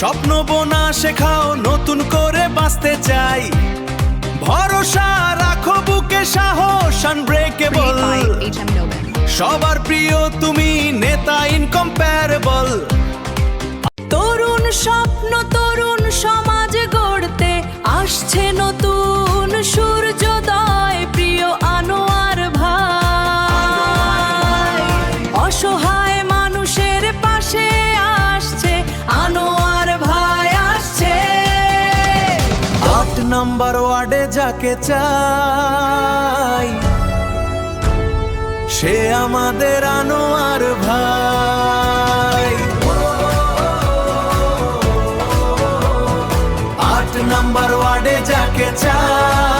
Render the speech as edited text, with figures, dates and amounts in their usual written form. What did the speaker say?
স্বপ্ন বোনা শেখাও, নতুন করে বাঁচতে চাই। ভরসা রাখো বুকে, সাহস আনব্রেকেবল। সবার প্রিয় তুমি, নেতা ইনকম্প্যারেবল। তরুণ স্বপ্ন, তরুণ সমাজ গড়তে আসছে নতুন সূর্যোদয়। প্রিয় আনোয়ার ভাই, অসহায় মানুষের পাশে আসছে আনোয়ার ভাই আসছে। 8 নম্বর ওয়ার্ডে যাকে চাই, সে আমাদের আনোয়ার ভাই। 8 নম্বর ওয়ার্ডে যাকে চাই,